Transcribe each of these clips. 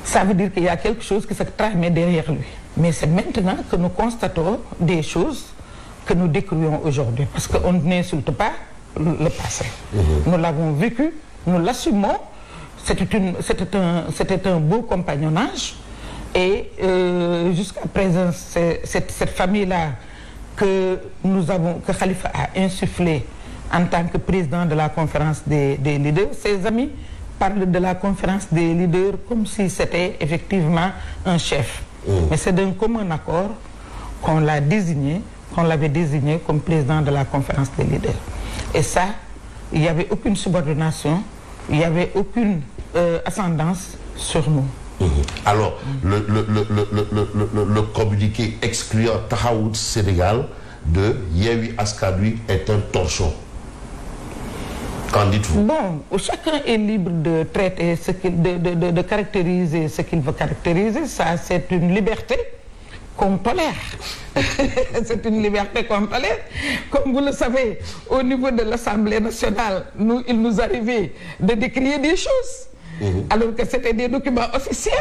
ça veut dire qu'il y a quelque chose qui se tramait derrière lui. Mais c'est maintenant que nous constatons des choses que nous décrions aujourd'hui. Parce qu'on n'insulte pas le passé. Nous l'avons vécu, nous l'assumons. C'était un beau compagnonnage. Et jusqu'à présent, c'est cette famille-là que Khalifa a insufflé en tant que président de la conférence des leaders. Ses amis parlent de la conférence des leaders comme si c'était effectivement un chef. Mais c'est d'un commun accord qu'on l'avait désigné comme président de la conférence des leaders. Et ça, il n'y avait aucune subordination, il n'y avait aucune ascendance sur nous. Alors, le communiqué excluant Tahaout Sénégal de Yewwi Askan Wi est un torchon. Qu'en dites-vous? Bon, chacun est libre de traiter de caractériser ce qu'il veut caractériser. Ça, c'est une liberté qu'on tolère. C'est une liberté qu'on tolère. Comme vous le savez, au niveau de l'Assemblée nationale, il nous arrivait de décrier des choses. Alors que c'était des documents officiels.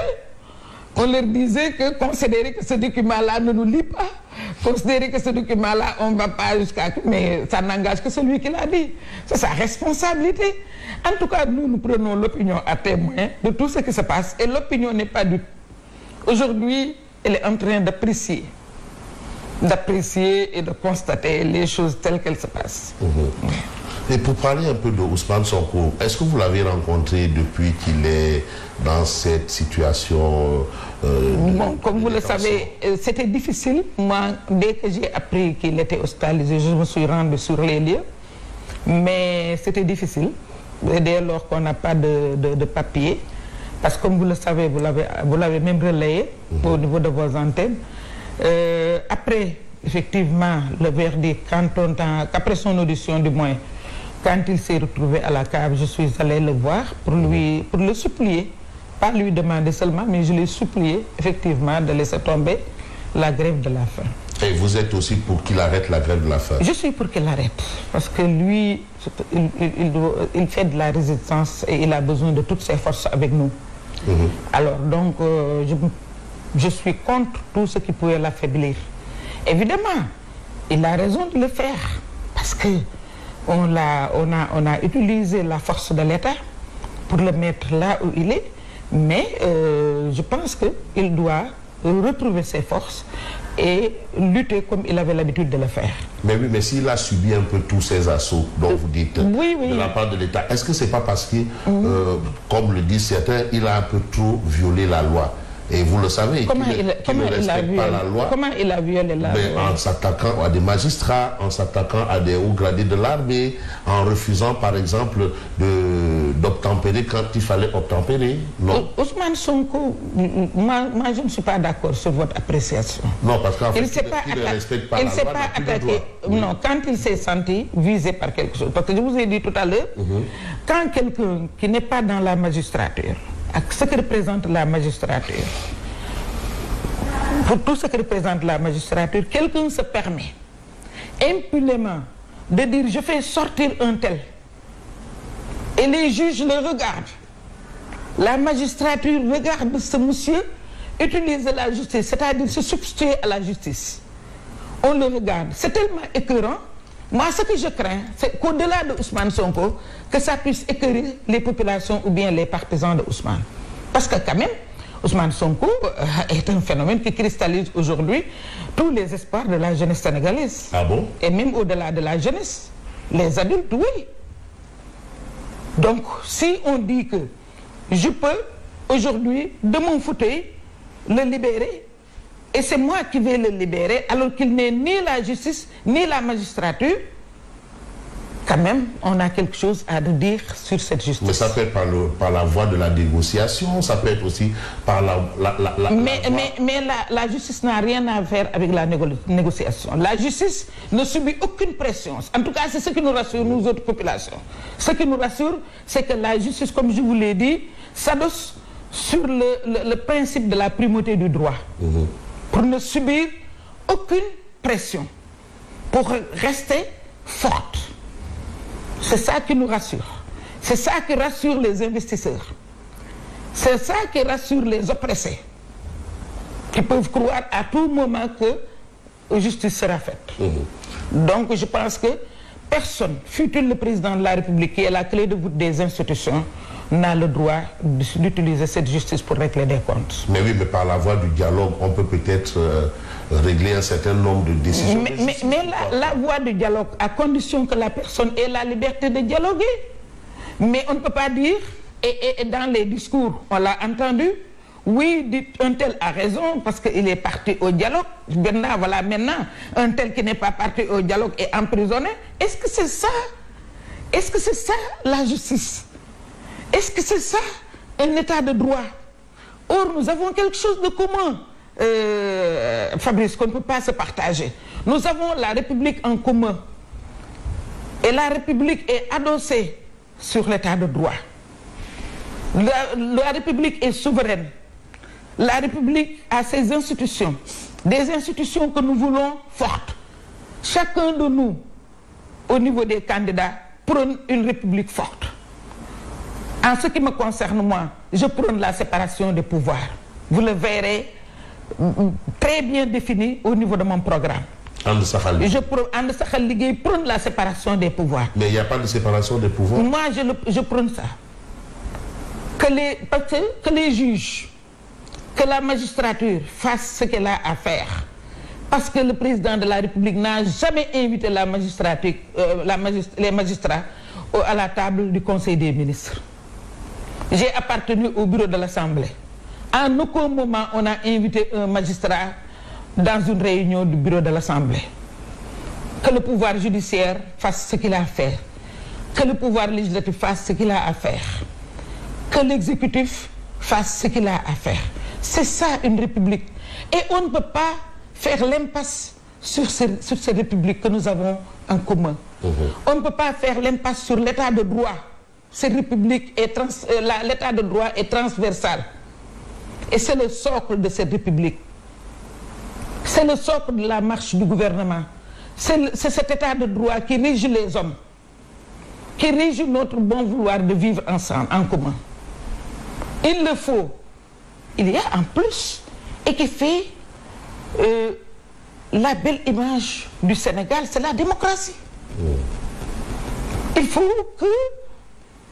On leur disait que considérer que ce document-là ne nous lie pas, considérer que ce document-là, on ne va pas jusqu'à... Mais ça n'engage que celui qui l'a dit. C'est sa responsabilité. En tout cas, nous prenons l'opinion à témoin de tout ce qui se passe. Et l'opinion n'est pas du... Aujourd'hui, elle est en train d'apprécier et de constater les choses telles qu'elles se passent. Et pour parler un peu de Ousmane Sonko, est-ce que vous l'avez rencontré depuis qu'il est dans cette situation bon, comme vous le savez, c'était difficile. Moi, dès que j'ai appris qu'il était hospitalisé, je me suis rendu sur les lieux. Mais c'était difficile. Et dès lors qu'on n'a pas de papier, parce que comme vous le savez, vous l'avez même relayé au niveau de vos antennes. Après, effectivement, le verdict, après son audition du moins, quand il s'est retrouvé à la cave, je suis allé le voir pour le supplier, pas lui demander seulement, mais je l'ai supplié effectivement de laisser tomber la grève de la faim. Et vous êtes aussi pour qu'il arrête la grève de la faim? Je suis pour qu'il arrête, parce que lui, il fait de la résistance et il a besoin de toutes ses forces avec nous. Alors donc, je suis contre tout ce qui pouvait l'affaiblir. Évidemment, il a raison de le faire, parce que on a utilisé la force de l'État pour le mettre là où il est, mais je pense qu'il doit retrouver ses forces et lutter comme il avait l'habitude de le faire. Mais oui, mais s'il a subi un peu tous ces assauts dont vous dites de la part de l'État, est-ce que c'est pas parce que, comme le disent certains, il a un peu trop violé la loi? Et vous le savez, comment il respecte pas la loi. Comment il a violé la loi? En s'attaquant à des magistrats, en s'attaquant à des hauts gradés de l'armée, en refusant par exemple d'obtempérer quand il fallait obtempérer. Non. Ousmane Sonko, moi je ne suis pas d'accord sur votre appréciation. Non, parce qu'en fait, il ne respecte pas la loi. Il ne s'est pas attaqué. Non, quand il s'est senti visé par quelque chose. Parce que je vous ai dit tout à l'heure, quand quelqu'un qui n'est pas dans la magistrature, ce que représente la magistrature, pour tout ce que représente la magistrature, quelqu'un se permet impunément de dire je fais sortir un tel et les juges le regardent, la magistrature regarde ce monsieur utiliser la justice, c'est-à-dire se substituer à la justice, on le regarde, c'est tellement écœurant. Moi, ce que je crains, c'est qu'au-delà de Ousmane Sonko, que ça puisse écœurer les populations ou bien les partisans de Ousmane. Parce que quand même, Ousmane Sonko est un phénomène qui cristallise aujourd'hui tous les espoirs de la jeunesse sénégalaise. Ah bon? Et même au-delà de la jeunesse, les adultes, oui. Donc, si on dit que je peux aujourd'hui, de mon fauteuil, le libérer, et c'est moi qui vais le libérer, alors qu'il n'est ni la justice, ni la magistrature, quand même, on a quelque chose à dire sur cette justice. Mais ça peut être par la voie de la négociation, ça peut être aussi par Mais la justice n'a rien à faire avec la négociation. La justice ne subit aucune pression. En tout cas, c'est ce qui nous rassure, nous autres populations. Ce qui nous rassure, c'est que la justice, comme je vous l'ai dit, s'adosse sur le principe de la primauté du droit. Pour ne subir aucune pression, pour rester forte. C'est ça qui nous rassure. C'est ça qui rassure les investisseurs. C'est ça qui rassure les oppressés, qui peuvent croire à tout moment que justice sera faite. Donc je pense que personne, fût-il le président de la République qui est la clé de voûte des institutions, n'a le droit d'utiliser cette justice pour régler des comptes. Mais oui, mais par la voie du dialogue, on peut peut-être régler un certain nombre de décisions. Mais la voie du dialogue, à condition que la personne ait la liberté de dialoguer. Mais on ne peut pas dire, et dans les discours, on l'a entendu, oui, dites, un tel a raison parce qu'il est parti au dialogue. Maintenant, voilà, maintenant, un tel qui n'est pas parti au dialogue est emprisonné. Est-ce que c'est ça? Est-ce que c'est ça la justice? Est-ce que c'est ça un état de droit? Or, nous avons quelque chose de commun, Fabrice, qu'on ne peut pas se partager. Nous avons la République en commun. Et la République est adossée sur l'état de droit. La République est souveraine. La République a ses institutions, des institutions que nous voulons fortes. Chacun de nous, au niveau des candidats, prône une République forte. En ce qui me concerne, moi, je prône la séparation des pouvoirs. Vous le verrez très bien défini au niveau de mon programme. Je prône la séparation des pouvoirs. Mais il n'y a pas de séparation des pouvoirs. Moi, je prône ça. Que les juges, que la magistrature fasse ce qu'elle a à faire. Parce que le président de la République n'a jamais invité la magistrature, les magistrats à la table du Conseil des ministres. J'ai appartenu au bureau de l'Assemblée. En aucun moment, on a invité un magistrat dans une réunion du bureau de l'Assemblée. Que le pouvoir judiciaire fasse ce qu'il a à faire. Que le pouvoir législatif fasse ce qu'il a à faire. Que l'exécutif fasse ce qu'il a à faire. C'est ça une république. Et on ne peut pas faire l'impasse sur ces républiques que nous avons en commun. On ne peut pas faire l'impasse sur l'état de droit. Cette république l'état de droit est transversal. Et c'est le socle de cette république. C'est le socle de la marche du gouvernement. C'est cet état de droit qui régit les hommes, qui régit notre bon vouloir de vivre ensemble, en commun. Il le faut. Il y a en plus, et qui fait la belle image du Sénégal, c'est la démocratie. Il faut que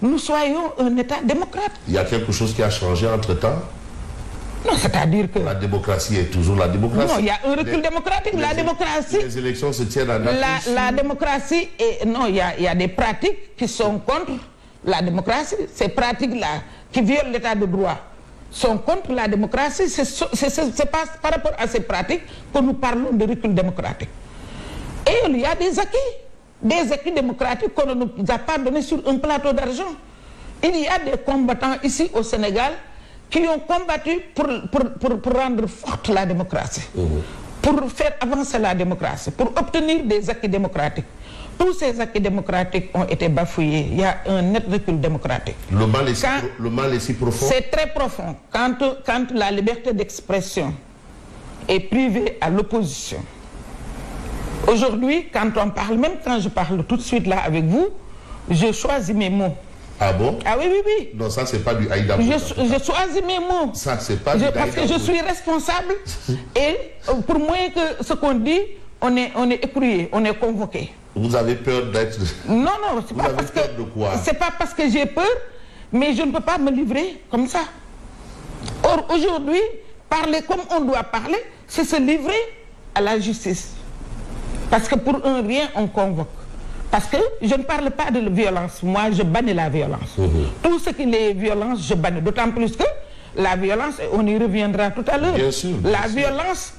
nous soyons un État démocrate. Il y a quelque chose qui a changé entre-temps? Non, c'est-à-dire que... La démocratie est toujours la démocratie. Non, il y a un recul démocratique. La démocratie... Les élections se tiennent en Afrique. La démocratie... Non, il y a des pratiques qui sont contre la démocratie. Ces pratiques-là, qui violent l'état de droit, sont contre la démocratie. C'est par rapport à ces pratiques que nous parlons de recul démocratique. Et il y a des acquis démocratiques qu'on ne nous a pas donnés sur un plateau d'argent. Il y a des combattants ici au Sénégal qui ont combattu pour rendre forte la démocratie, pour faire avancer la démocratie, pour obtenir des acquis démocratiques. Tous ces acquis démocratiques ont été bafouillés. Il y a un net recul démocratique. Le mal est si profond? C'est très profond. Quand la liberté d'expression est privée à l'opposition. Aujourd'hui, quand on parle, même quand je parle tout de suite là avec vous, je choisis mes mots. Ah bon? Ah oui, oui, oui. Non, ça, c'est pas du Aïda. Je choisis mes mots. Ça, c'est pas du Aïda. Parce que je suis responsable. Et pour moi, que ce qu'on dit, on est écrouillé, on est convoqué. Vous avez peur d'être... Non, non, c'est pas parce que... Vous avez peur de quoi? C'est pas parce que j'ai peur, mais je ne peux pas me livrer comme ça. Or, aujourd'hui, parler comme on doit parler, c'est se livrer à la justice. Parce que pour un rien, on convoque. Parce que je ne parle pas de violence. Moi, je bannis la violence. Tout ce qui est violence, je bannis. D'autant plus que la violence, on y reviendra tout à l'heure. Bien sûr. La violence,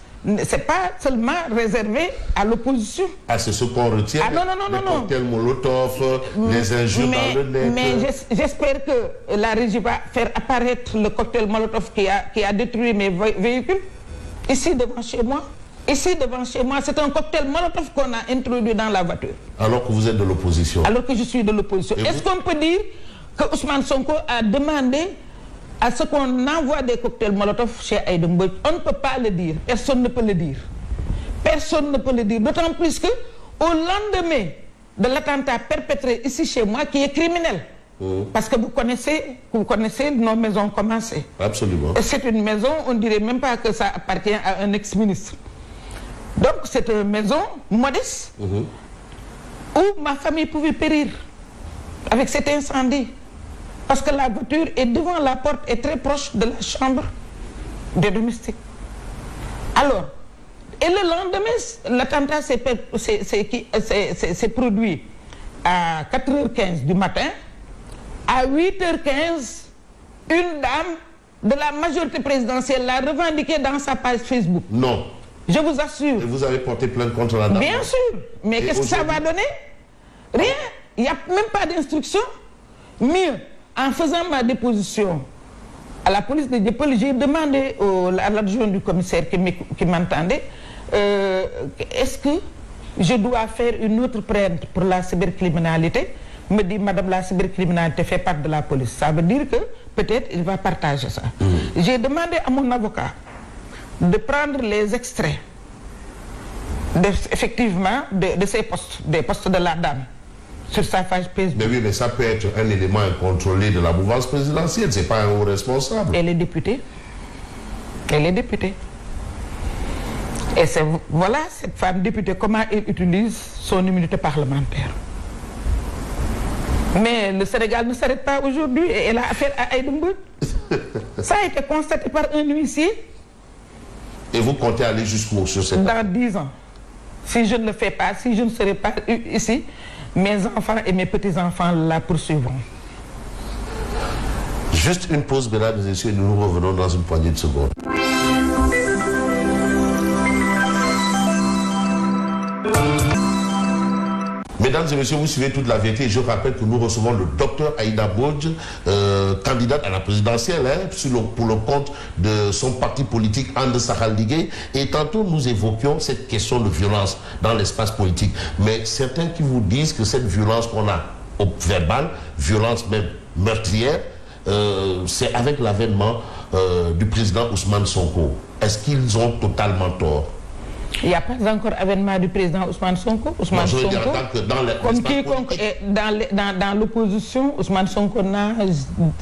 c'est pas seulement réservé à l'opposition. Ah, c'est ce qu'on retient. Ah, non, non, non, les cocktails Molotov, les injures dans le net. Mais j'espère que la régie va faire apparaître le cocktail Molotov qui a détruit mes véhicules, ici devant chez moi. Ici devant chez moi, c'est un cocktail Molotov qu'on a introduit dans la voiture. Alors que vous êtes de l'opposition. Alors que je suis de l'opposition. Est-ce qu'on peut dire que Ousmane Sonko a demandé à ce qu'on envoie des cocktails Molotov chez Aïda Mbodj? On ne peut pas le dire. Personne ne peut le dire. Personne ne peut le dire. D'autant plus que au lendemain de l'attentat perpétré ici chez moi, qui est criminel, Parce que vous connaissez nos maisons commencées. Absolument. C'est une maison, on ne dirait même pas que ça appartient à un ex-ministre. Donc c'est une maison modeste où ma famille pouvait périr avec cet incendie. Parce que la voiture est devant la porte et très proche de la chambre des domestiques. Alors, et le lendemain, l'attentat s'est produit à 4h15 du matin. À 8h15, une dame de la majorité présidentielle l'a revendiqué dans sa page Facebook. Non. Je vous assure. Et vous avez porté plainte contre la dame? Bien sûr. Mais qu'est-ce que ça va donner? Rien. Il n'y a même pas d'instruction. Mieux, en faisant ma déposition à la police de Dieuppeul, j'ai demandé à l'adjoint du commissaire qui m'entendait, est-ce que je dois faire une autre plainte pour la cybercriminalité? Me dit, madame, la cybercriminalité fait partie de la police. Ça veut dire que peut-être il va partager ça. J'ai demandé à mon avocat de prendre les extraits effectivement de ces postes, des postes de la dame sur sa page Facebook. Mais oui, mais ça peut être un élément incontrôlé de la mouvance présidentielle, c'est pas un haut responsable. Elle est députée. Elle est députée. Et c'est, voilà, cette femme députée, comment elle utilise son immunité parlementaire. Mais le Sénégal ne s'arrête pas aujourd'hui et elle a affaire à Aïda Mbodj. Ça a été constaté par un huissier. Et vous comptez aller jusqu'où sur cette... Dans 10 ans. Si je ne le fais pas, si je ne serai pas ici, mes enfants et mes petits-enfants la poursuivront. Juste une pause, mesdames et messieurs, nous revenons dans une poignée de secondes. Mesdames et messieurs, vous suivez toute la vérité. Je rappelle que nous recevons le docteur Aïda Mbodj, candidate à la présidentielle, pour le compte de son parti politique And Sahel Ligue. Et tantôt, nous évoquions cette question de violence dans l'espace politique. Mais certains qui vous disent que cette violence qu'on a au verbal, violence même meurtrière, c'est avec l'avènement du président Ousmane Sonko. Est-ce qu'ils ont totalement tort? Il n'y a pas encore avènement du président Ousmane Sonko. Ousmane Sonko, comme quiconque est dans l'opposition, Ousmane Sonko n'a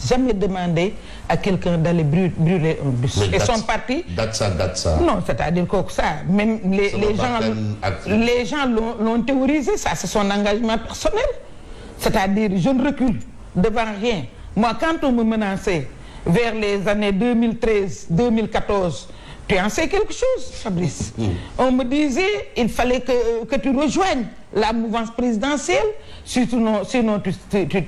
jamais demandé à quelqu'un d'aller brûler un bus. Et son parti... Non, c'est-à-dire que ça, même les gens l'ont théorisé, ça c'est son engagement personnel. C'est-à-dire, je ne recule devant rien. Moi, quand on me menaçait vers les années 2013, 2014, tu en sais quelque chose, Fabrice. On me disait il fallait que tu rejoignes la mouvance présidentielle, sinon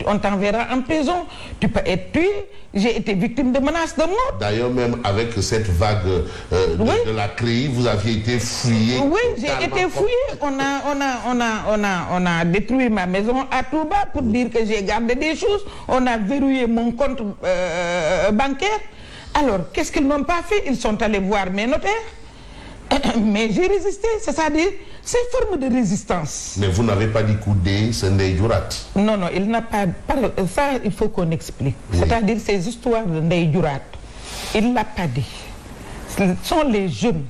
on t'enverra en prison, tu peux être tué. J'ai été victime de menaces de mort. D'ailleurs, même avec cette vague de la CRI, vous aviez été fouillé. Oui, j'ai été fouillé. On a détruit ma maison à Touba pour dire que j'ai gardé des choses. On a verrouillé mon compte bancaire. Alors, qu'est-ce qu'ils n'ont pas fait? Ils sont allés voir mes notaires. Mais j'ai résisté, c'est-à-dire, c'est une forme de résistance. Mais vous n'avez pas dit Koudé, c'est Ndeye Djurat. Non, non, il n'a pas... Ça, il faut qu'on explique. Oui. C'est-à-dire, ces histoires de Ndeye Djurat, il ne l'a pas dit. Ce sont les jeunes,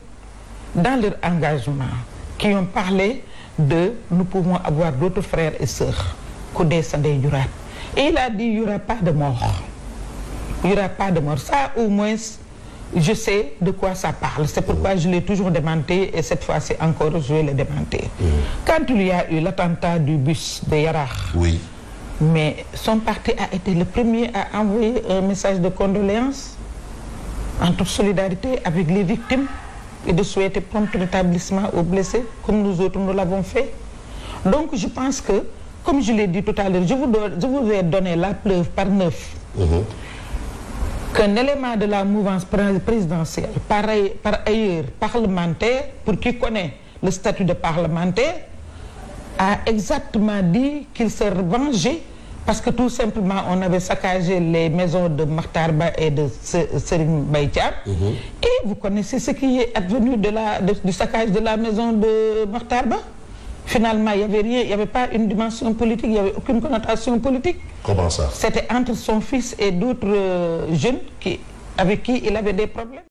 dans leur engagement, qui ont parlé de « nous pouvons avoir d'autres frères et sœurs, Koudé, c'est Ndeye Djurat ». Et il a dit « il n'y aura pas de mort ». Il n'y aura pas de mort. Ça, au moins, je sais de quoi ça parle. C'est pourquoi je l'ai toujours démenti et cette fois-ci encore, je vais le démentir. Quand il y a eu l'attentat du bus de Yarach, oui. Mais son parti a été le premier à envoyer un message de condoléances en toute solidarité avec les victimes et de souhaiter prompt rétablissement aux blessés, comme nous autres nous l'avons fait. Donc, je pense que, comme je l'ai dit tout à l'heure, je vous ai donné la preuve par 9. Qu'un élément de la mouvance présidentielle, par ailleurs parlementaire, pour qui connaît le statut de parlementaire, a exactement dit qu'il se vengeait parce que tout simplement on avait saccagé les maisons de Makhtar Ba et de Serigne Mbaye Thiam. Et vous connaissez ce qui est advenu du saccage de la maison de Makhtar Ba. Finalement, il n'y avait rien, il n'y avait pas une dimension politique, il n'y avait aucune connotation politique. Comment ça? C'était entre son fils et d'autres jeunes avec qui il avait des problèmes.